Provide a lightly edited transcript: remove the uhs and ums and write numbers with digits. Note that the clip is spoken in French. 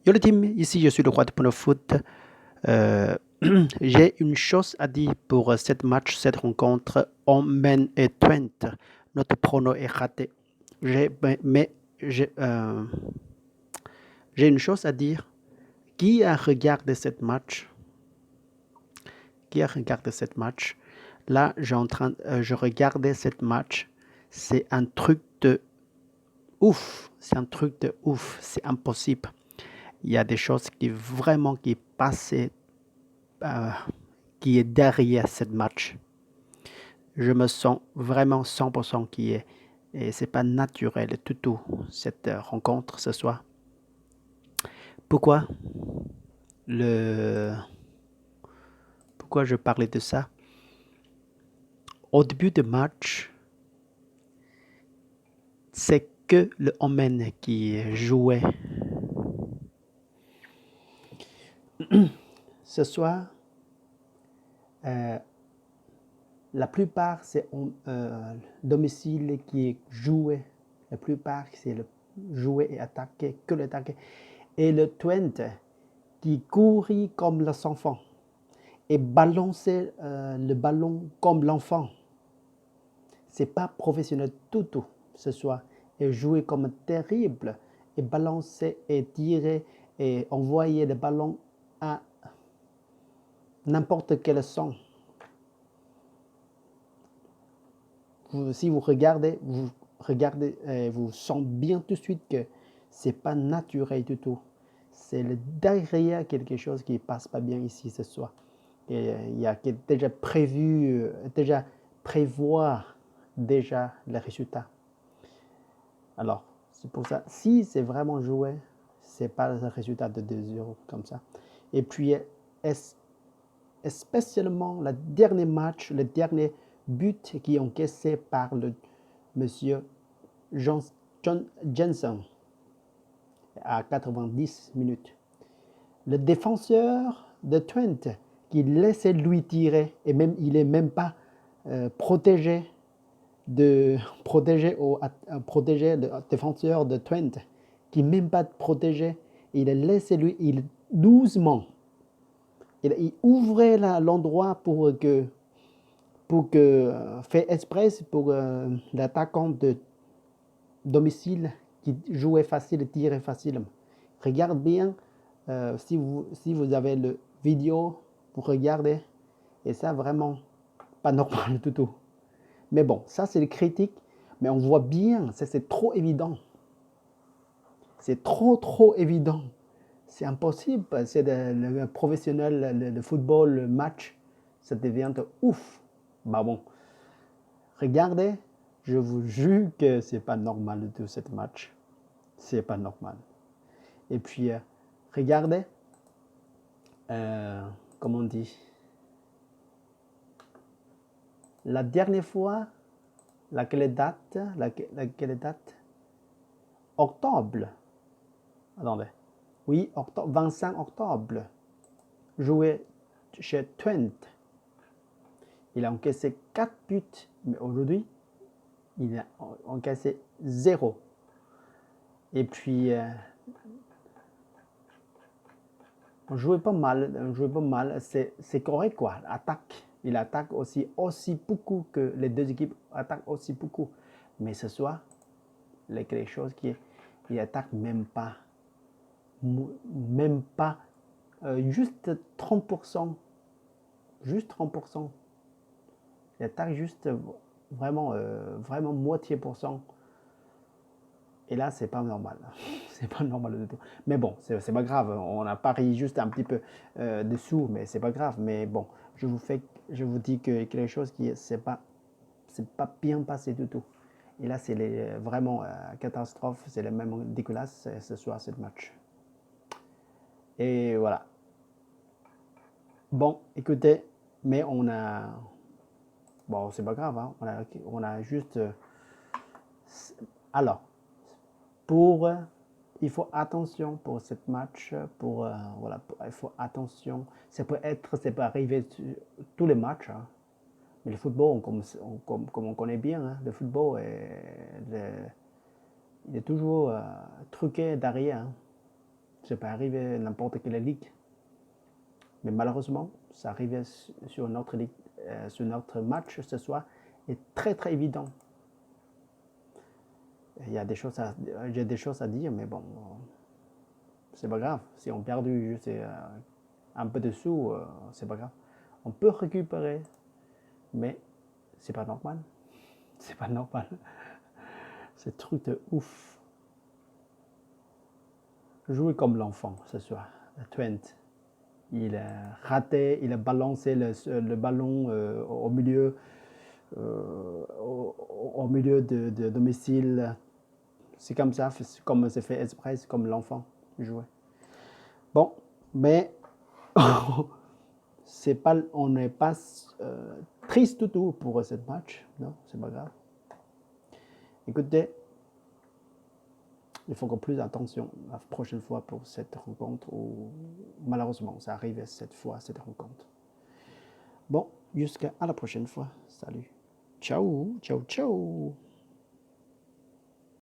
Yo le team, ici je suis le roi de Pono Foot. J'ai une chose à dire pour cette match, cette rencontre. On mène et Twente. Notre prono est raté. Mais j'ai une chose à dire. Qui a regardé cette match? Qui a regardé cette match? Là, je regardais cette match. C'est un truc de ouf. C'est un truc de ouf. C'est impossible. Il y a des choses qui passaient, euh, qui est derrière cette match. Je me sens vraiment 100% qui est. Et c'est pas naturel du tout, cette rencontre ce soir. Pourquoi le, Pourquoi je parlais de ça? Au début du match, c'est que le Omen qui jouait. Ce soir, euh, la plupart, c'est domicile qui jouait. La plupart, c'est le jouer et attaquer, que l'attaquer. Et le Twente qui courit comme les enfants et balancer le ballon comme l'enfant. C'est pas professionnel du tout ce soir. Et jouer comme terrible et balancer et tirer et envoyer le ballon à n'importe quel son. Si vous regardez, vous sentez bien tout de suite que c'est pas naturel du tout. C'est le derrière quelque chose qui passe pas bien ici ce soir. Et il y a déjà déjà prévoir déjà le résultat. Alors, c'est pour ça, si c'est vraiment joué, c'est pas le résultat de 2-0 comme ça. Et puis, spécialement le dernier match, le dernier but qui est encaissé par le monsieur John Jensen à 90 minutes. Le défenseur de Twente qui laissait lui tirer et même il n'est même pas protégé le défenseur de Twente qui n'est même pas protégé. Il a laissé lui doucement. Il ouvrait l'endroit pour que fait express pour l'attaquant de domicile qui jouait facile, tirait facilement. Regarde bien, si vous avez le vidéo, vous regardez, et ça vraiment pas normal du tout. Mais bon, ça c'est les critiques, mais on voit bien, c'est trop évident. C'est trop évident. C'est impossible, c'est le professionnel, le football, le match, ça devient ouf. Bah bon, regardez, je vous jure que c'est pas normal du tout ce match. C'est pas normal. Et puis, regardez, comment on dit, la dernière fois, laquelle date, octobre. Attendez. Oui, 25 octobre. Joué chez Twente. Il a encaissé 4 buts, mais aujourd'hui, il a encaissé 0. Et puis, on jouait pas mal, c'est correct quoi, attaque. Il attaque aussi beaucoup que les deux équipes attaquent aussi beaucoup. Mais ce soir, quelque chose qui est, il attaque même pas, juste 30%, juste 30%. Il attaque juste vraiment moitié pour cent. Et là, c'est pas normal. C'est pas normal du tout. Mais bon, c'est pas grave. On a parié juste un petit peu dessous, mais c'est pas grave. Mais bon, je vous dis que quelque chose qui c'est pas bien passé du tout. Et là, c'est vraiment catastrophe. C'est le même dégueulasse ce soir, ce match. Et voilà. Bon, écoutez, mais on a. Bon, c'est pas grave. Hein. On a juste. Alors, pour il faut attention pour ce match, voilà, il faut attention. Ça peut arriver tous les matchs, hein. Mais le football, comme on connaît bien, hein, le football, il est toujours truqué derrière. Hein. Ça peut arriver n'importe quelle ligue. Mais malheureusement, ça arrivait sur notre ligue, sur notre match ce soir, est très très évident. Il y a des choses j'ai des choses à dire, mais bon, c'est pas grave. Si on perd juste un peu de sous, c'est pas grave. On peut récupérer, mais c'est pas normal. C'est pas normal. C'est truc de ouf. Jouer comme l'enfant ce soir. Twente. Il a raté, il a balancé le ballon au milieu, au milieu de domicile. C'est comme ça, comme c'est fait exprès, comme l'enfant jouait. Bon, mais on n'est pas triste du tout pour ce match. Non, c'est pas grave. Écoutez, il faut qu'on plus attention la prochaine fois pour cette rencontre où malheureusement ça arrive cette fois, cette rencontre. Bon, jusqu'à la prochaine fois. Salut. Ciao, ciao, ciao.